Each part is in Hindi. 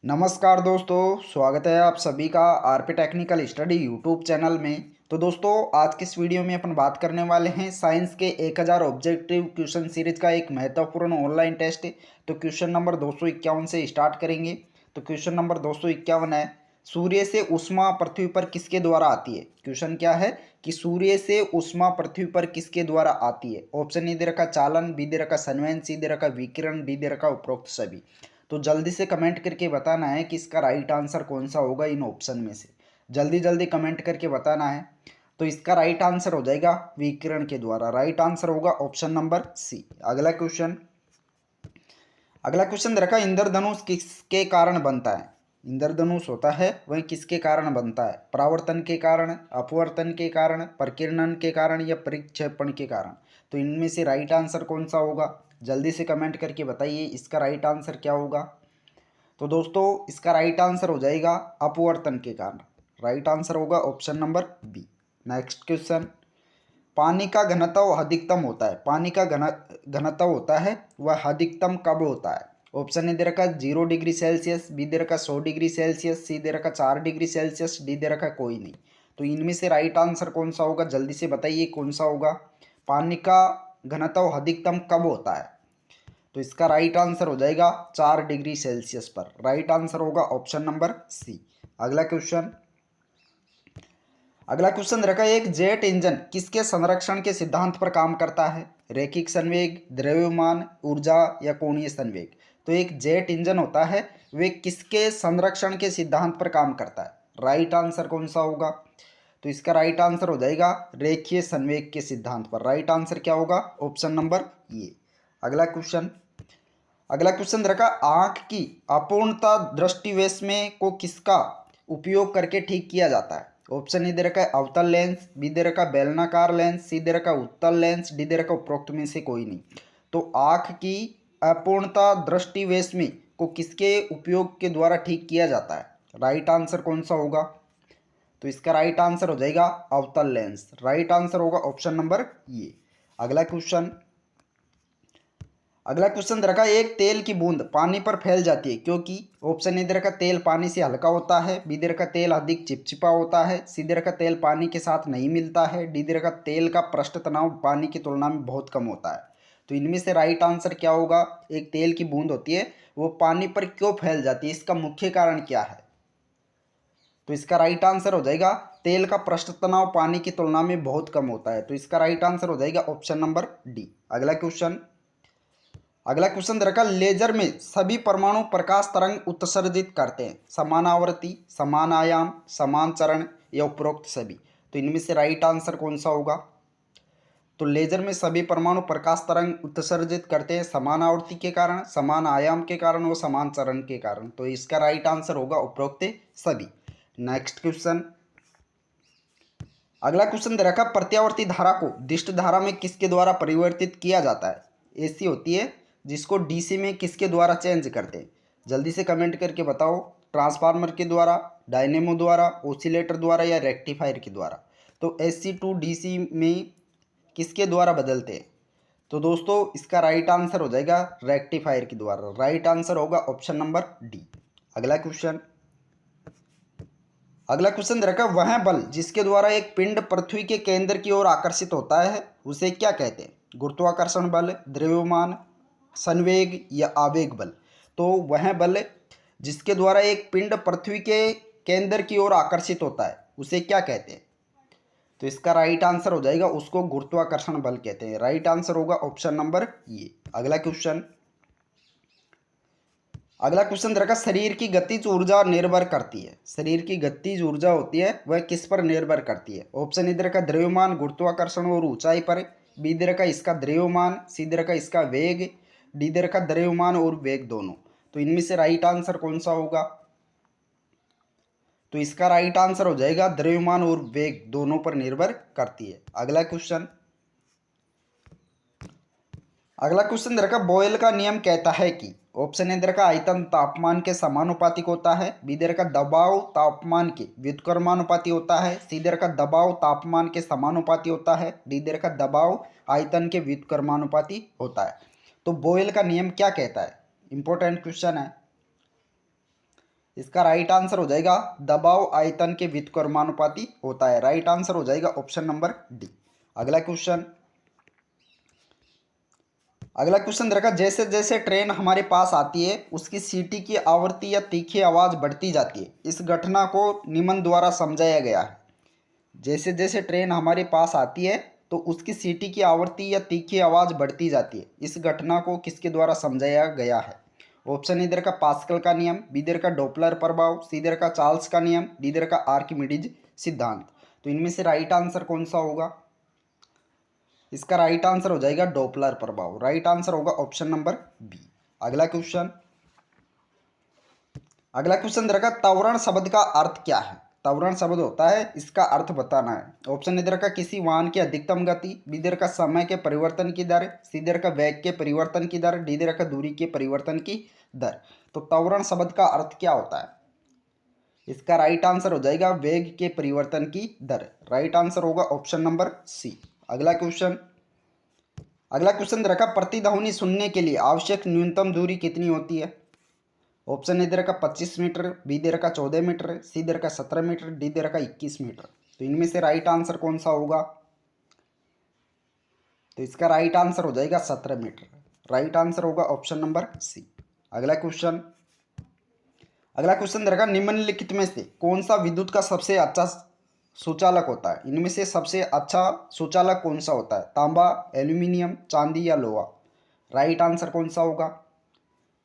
नमस्कार दोस्तों, स्वागत है आप सभी का RP technical study YouTube channel में। तो दोस्तों, आज के इस वीडियो में अपन बात करने वाले हैं साइंस के 1000 ऑब्जेक्टिव क्वेश्चन सीरीज का एक महत्वपूर्ण ऑनलाइन टेस्ट। तो क्वेश्चन नंबर 251 से स्टार्ट करेंगे। तो क्वेश्चन नंबर 251 है, सूर्य से ऊष्मा पृथ्वी पर किसके द्वारा आती है। क्वेश्चन क्या है कि सूर्य से ऊष्मा पृथ्वी पर किसके द्वारा आती है। ऑप्शन ए दे रखा चालन, बी दे रखा संवहन, सी दे रखा विकिरण, डी दे रखा उपरोक्त सभी। तो जल्दी से कमेंट करके बताना है कि इसका राइट आंसर कौन सा होगा इन ऑप्शन में से। जल्दी जल्दी कमेंट करके बताना है। तो इसका राइट आंसर हो जाएगा विकिरण के द्वारा। राइट आंसर होगा ऑप्शन नंबर सी। अगला क्वेश्चन रखा, इंद्रधनुष किसके कारण बनता है। इंद्रधनुष होता है वह किसके कारण बनता है। परावर्तन के कारण, अपवर्तन के कारण, प्रकीर्णन के कारण या परिक्षेपण के कारण। तो इनमें से राइट आंसर कौन सा होगा, जल्दी से कमेंट करके बताइए इसका राइट आंसर क्या होगा। तो दोस्तों, इसका राइट आंसर हो जाएगा अपवर्तन के कारण। राइट आंसर होगा option number B. Next question, पानी का घनत्व अधिकतम होता है। पानी का घनत्व होता है वह अधिकतम कब होता है। ऑप्शन ए दे रखा 0 डिग्री सेल्सियस, बी दे रखा 100 डिग्री सेल्सियस, सी दे रखा 4 डिग्री सेल्सियस, डी दे रखा कोई नहीं। तो इनमें से राइट आंसर कौन सा होगा, जल्दी से बताइए कौन सा होगा। पानी का घनत्व अधिकतम कब होता है। तो इसका राइट आंसर हो जाएगा 4 डिग्री सेल्सियस पर। राइट आंसर होगा ऑप्शन नंबर सी। अगला क्वेश्चन अगला क्वेश्चन रखा, एक जेट इंजन किसके संरक्षण के सिद्धांत पर काम करता है। रैखिक संवेग, द्रव्यमान ऊर्जा या कोणीय संवेग। तो एक जेट इंजन होता है वे किसके संरक्षण के सिद्धांत पर काम करता है। राइट आंसर कौन सा होगा। तो इसका राइट आंसर हो जाएगा रेखीय संवेग के सिद्धांत पर। राइट आंसर क्या होगा, ऑप्शन नंबर ए। अगला क्वेश्चन अगला क्वेश्चन रखा, आंख की अपूर्णता दृष्टिवैषम्य को किसका उपयोग करके ठीक किया जाता है। ऑप्शन ए दे रखा है अवतल लेंस, बी दे रखा बेलनाकार लेंस, सी दे रखा उत्तल लेंस, डी दे रखा उपरोक्त में से कोई नहीं। तो आंख की अपूर्णता दृष्टिवैषम्य को किसके उपयोग के द्वारा ठीक किया जाता है। राइट आंसर कौन सा होगा। तो इसका राइट आंसर हो जाएगा अवतल लेंस। राइट आंसर होगा ऑप्शन नंबर ए। अगला क्वेश्चन अगला क्वेश्चन रखा, एक तेल की बूंद पानी पर फैल जाती है क्योंकि। ऑप्शन ए दे रखा तेल पानी से हल्का होता है, बी दे रखा तेल अधिक चिपचिपा होता है, सी दे रखा तेल पानी के साथ नहीं मिलता है, डी दे रखा तेल का पृष्ठ तनाव पानी की तुलना में बहुत कम होता है। तो इनमें से राइट आंसर क्या होगा। एक तेल की बूंद होती है वो पानी पर क्यों फैल जाती है, इसका मुख्य कारण क्या है। तो इसका राइट आंसर हो जाएगा तेल का पृष्ठ तनाव पानी की तुलना में बहुत कम होता है। तो इसका राइट आंसर हो जाएगा ऑप्शन नंबर डी। अगला क्वेश्चन रखा, लेजर में सभी परमाणु प्रकाश तरंग उत्सर्जित करते हैं। समान आवृत्ति, समान आयाम, समान चरण या उपरोक्त सभी। तो इनमें से राइट आंसर कौन सा होगा। तो लेजर में सभी परमाणु प्रकाश तरंग उत्सर्जित करते हैं समान आवृत्ति के कारण, समान आयाम के कारण और समान चरण के कारण। तो इसका राइट आंसर होगा उपरोक्त सभी। नेक्स्ट क्वेश्चन अगला क्वेश्चन दे रखा, प्रत्यावर्ती धारा को दिष्ट धारा में किसके द्वारा परिवर्तित किया जाता है। एसी होती है जिसको डीसी में किसके द्वारा चेंज करते हैं। जल्दी से कमेंट करके बताओ, ट्रांसफार्मर के द्वारा, डायनेमो द्वारा, ओसिलेटर द्वारा या रेक्टिफायर के द्वारा। तो एसी टू डीसी में किसके द्वारा बदलते हैं। तो दोस्तों, इसका राइट आंसर हो जाएगा रेक्टिफायर के द्वारा। राइट आंसर होगा ऑप्शन नंबर डी। अगला क्वेश्चन अगला क्वेश्चन रखा, वह बल जिसके द्वारा एक पिंड पृथ्वी के केंद्र की ओर आकर्षित होता है उसे क्या कहते हैं। गुरुत्वाकर्षण बल, द्रव्यमान, संवेग या आवेग बल। तो वह बल जिसके द्वारा एक पिंड पृथ्वी के केंद्र की ओर आकर्षित होता है उसे क्या कहते हैं। तो इसका राइट आंसर हो जाएगा उसको गुरुत्वाकर्षण बल कहते हैं। राइट आंसर होगा ऑप्शन नंबर ए। अगला क्वेश्चन रखा, शरीर की गतिज ऊर्जा निर्भर करती है। शरीर की गतिज ऊर्जा होती है वह किस पर निर्भर करती है। ऑप्शन इधर का द्रव्यमान, गुरुत्वाकर्षण और ऊंचाई पर, बी इधर का इसका द्रव्यमान, सी इधर का इसका वेग, डी इधर का द्रव्यमान और वेग दोनों। तो इनमें से राइट आंसर कौन सा होगा। तो इसका राइट आंसर हो जाएगा द्रव्यमान और वेग दोनों पर निर्भर करती है। अगला क्वेश्चन रखा, बॉयल का नियम कहता है कि। ऑप्शन ए रखा आयतन तापमान के समानुपातिक होता है, बी दे रखा दबाव तापमान के व्युत्क्रमानुपाती होता है, सी दे रखा दबाव तापमान के समानुपाती होता है, डी दे रखा दबाव आयतन के व्युत्क्रमानुपाती होता है। तो बॉयल का नियम क्या कहता है, इंपॉर्टेंट क्वेश्चन है। इसका राइट आंसर हो जाएगा दबाव आयतन के व्युत्क्रमानुपाती होता है। राइट आंसर हो जाएगा ऑप्शन नंबर डी। अगला क्वेश्चन रखा, जैसे जैसे ट्रेन हमारे पास आती है उसकी सीटी की आवृत्ति या तीखी आवाज़ बढ़ती जाती है। इस घटना को निम्न द्वारा समझाया गया है। जैसे जैसे ट्रेन हमारे पास आती है तो उसकी सीटी की आवृत्ति या तीखी आवाज़ बढ़ती जाती है। इस घटना को किसके द्वारा समझाया गया है? ऑप्शन इधर का पास्कल का नियम, बी इधर का डॉपलर प्रभाव, सी इधर का चार्ल्स का नियम, डी इधर का आर्किमिडीज सिद्धांत। तो इनमें से राइट आंसर कौन सा होगा? इसका राइट आंसर हो जाएगा डॉपलर प्रभाव। राइट आंसर होगा ऑप्शन नंबर बी। अगला क्वेश्चन रखा, त्वरण शब्द का अर्थ क्या है? त्वरण शब्द होता है, इसका अर्थ बताना है। ऑप्शन इधर का किसी वाहन की अधिकतम गति, बी इधर का समय के परिवर्तन की दर, सी इधर का वेग के परिवर्तन की दर, डी इधर का दूरी के परिवर्तन की दर। तो त्वरण शब्द का अर्थ क्या होता है? इसका राइट आंसर हो जाएगा वेग के परिवर्तन की दर। राइट आंसर होगा ऑप्शन नंबर सी। अगला क्वेश्चन रखा, प्रतिध्वनि सुनने के लिए आवश्यक न्यूनतम दूरी कितनी होती है? ऑप्शन इधर का 25 मीटर, बी इधर का 14 मीटर, सी इधर का 17 मीटर, डी इधर का 21 मीटर। तो इनमें से राइट आंसर कौन सा होगा? तो इसका राइट आंसर हो जाएगा 17 मीटर। राइट आंसर होगा ऑप्शन नंबर सी। अगला क्वेश्चन रखा, निम्नलिखित में से कौन सा विद्युत का सबसे अच्छा सुचालक होता है? इनमें से सबसे अच्छा सुचालक कौन सा होता है? तांबा, एल्यूमिनियम, चांदी या लोहा? राइट आंसर कौन सा होगा?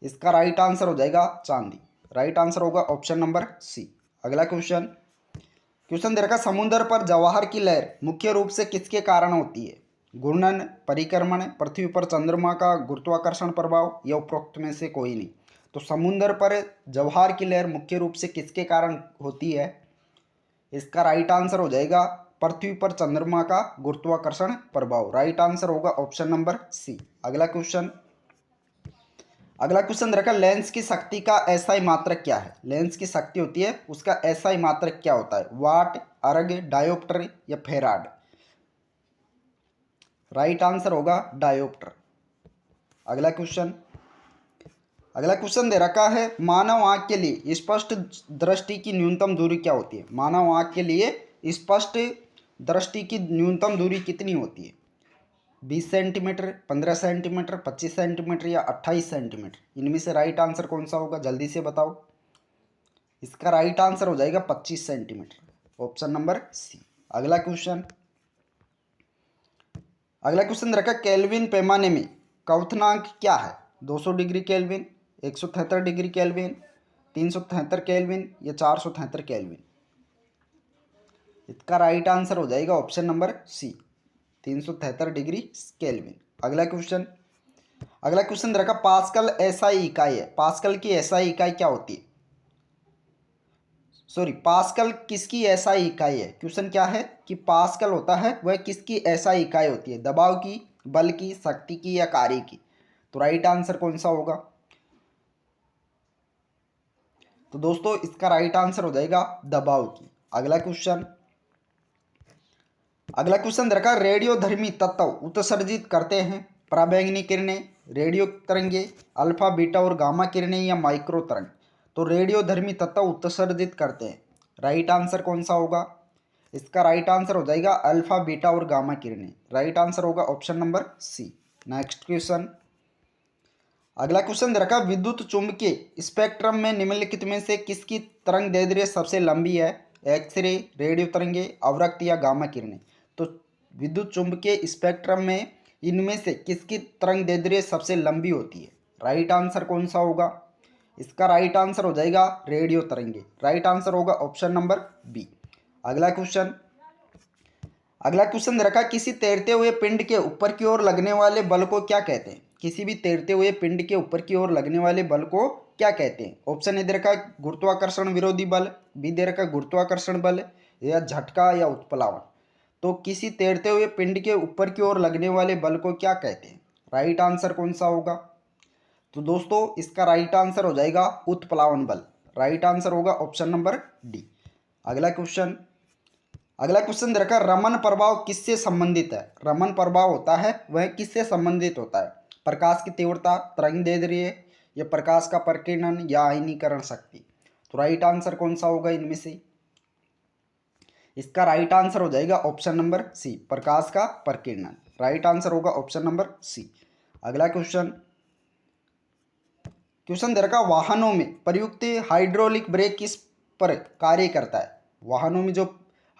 इसका राइट आंसर हो जाएगा चांदी। राइट आंसर होगा ऑप्शन नंबर सी। अगला क्वेश्चन दे रखा, समुद्र पर जवाहर की लहर मुख्य रूप से किसके कारण होती है? घूर्णन, परिक्रमण, पृथ्वी पर चंद्रमा का गुरुत्वाकर्षण प्रभाव या उपरोक्त में से कोई नहीं। तो समुद्र पर जवाहर की लहर मुख्य रूप से किसके कारण होती है? इसका राइट आंसर हो जाएगा पृथ्वी पर चंद्रमा का गुरुत्वाकर्षण प्रभाव। राइट आंसर होगा ऑप्शन नंबर सी। अगला क्वेश्चन रखा, लेंस की शक्ति का एसआई मात्रक क्या है? लेंस की शक्ति होती है, उसका एसआई मात्रक क्या होता है? वाट, अर्ग, डायोप्टर या फेराड? राइट आंसर होगा डायोप्टर। अगला क्वेश्चन दे रखा है, मानव आंख के लिए स्पष्ट दृष्टि की न्यूनतम दूरी क्या होती है? मानव आंख के लिए स्पष्ट दृष्टि की न्यूनतम दूरी कितनी होती है? 20 सेंटीमीटर, 15 सेंटीमीटर, 25 सेंटीमीटर या 28 सेंटीमीटर? इनमें से राइट आंसर कौन सा होगा? जल्दी से बताओ। इसका राइट आंसर हो जाएगा 25 सेंटीमीटर। ऑप्शन नंबर सी। अगला क्वेश्चन रखा, केल्विन पैमाने में क्वथनांक क्या है? 200 degree kelvin, 173 degree kelvin, 373 kelvin या 473 केल्विन? इसका राइट आंसर हो जाएगा option number C, 373 degree kelvin. अगला क्वेश्चन रखा, पास्कल एसआई इकाई है। पास्कल की एसआई इकाई क्या होती है? पास्कल किसकी एसआई इकाई है? क्वेश्चन क्या है कि पास्कल होता है वह किसकी एसआई इकाई होती है? दबाव की, बल की, शक्ति की या कार्य की? तो राइट आंसर कौन सा होगा? तो दोस्तों इसका राइट आंसर हो जाएगा दबाव की। अगला क्वेश्चन रखा, रेडियोधर्मी तत्व उत्सर्जित करते हैं पराबैंगनी किरणें, रेडियो तरंगे, अल्फा, बीटा और गामा किरणें या माइक्रो तरंग? तो रेडियोधर्मी तत्व उत्सर्जित करते हैं। राइट आंसर कौन सा होगा? इसका राइट आंसर हो जाएगा अल्फा, बीटा और गामा किरणें। राइट आंसर होगा option number C. Next question, अगला क्वेश्चन रखा, विद्युत चुंबकीय स्पेक्ट्रम में निम्नलिखित में से किसकी तरंग दैर्ध्य सबसे लंबी है? एक्सरे, रेडियो तरंगे, अवरक्त या गामा किरणें? तो विद्युत चुंबकीय स्पेक्ट्रम में इनमें से किसकी तरंग दैर्ध्य सबसे लंबी होती है? राइट आंसर कौन सा होगा? इसका राइट आंसर हो जाएगा रेडियो तरंगे। राइट आंसर होगा ऑप्शन नंबर बी। अगला क्वेश्चन रखा, किसी तैरते हुए पिंड के ऊपर की ओर लगने वाले बल को क्या कहते हैं? किसी भी तैरते हुए पिंड के ऊपर की ओर लगने वाले बल को क्या कहते हैं? ऑप्शन इधर का गुरुत्वाकर्षण विरोधी बल, बी इधर का गुरुत्वाकर्षण बल या झटका या उत्प्लावन? तो किसी तैरते हुए पिंड के ऊपर की ओर लगने वाले बल को क्या कहते हैं? राइट आंसर कौन सा होगा? तो दोस्तों इसका राइट आंसर हो जाएगा उत्प्लावन बल। राइट आंसर होगा ऑप्शन नंबर डी। अगला क्वेश्चन रखा, रमन प्रभाव किससे संबंधित है? रमन प्रभाव होता है वह किससे संबंधित होता है? प्रकाश की तीव्रता, तरंग दैर्ध्य या प्रकाश का प्रकीर्णन या आयनीकरण शक्ति? तो राइट आंसर कौन सा होगा इनमें से? इसका राइट आंसर हो जाएगा ऑप्शन नंबर सी, प्रकाश का प्रकीर्णन। राइट आंसर होगा ऑप्शन नंबर सी। अगला क्वेश्चन, क्वेश्चन दे रखा, वाहनों में प्रयुक्त हाइड्रोलिक ब्रेक किस पर कार्य करता है? वाहनों में जो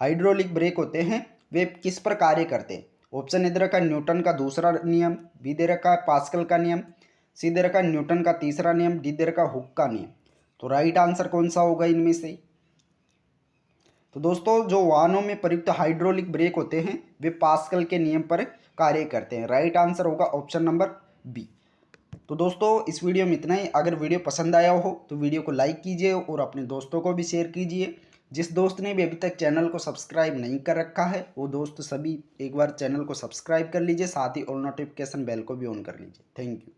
हाइड्रोलिक ब्रेक होते हैं वे किस पर कार्य करते हैं? ऑप्शन ए दे रखा है न्यूटन का दूसरा नियम, बी दे रखा है पास्कल का नियम, सी दे रखा है न्यूटन का तीसरा नियम, डी दे रखा है हुक का नियम। तो राइट आंसर कौन सा होगा इनमें से? तो दोस्तों जो वाहनों में प्रयुक्त हाइड्रोलिक ब्रेक होते हैं वे पास्कल के नियम पर कार्य करते हैं। राइट आंसर होगा ऑप्शन नंबर बी। तो दोस्तों इस वीडियो में इतना ही। अगर वीडियो पसंद आया हो तो वीडियो को लाइक कीजिए और अपने दोस्तों को भी शेयर कीजिए। जिस दोस्त ने भी अभी तक चैनल को सब्सक्राइब नहीं कर रखा है वो दोस्त सभी एक बार चैनल को सब्सक्राइब कर लीजिए, साथ ही ऑल नोटिफिकेशन बेल को भी ऑन कर लीजिए। Thank you.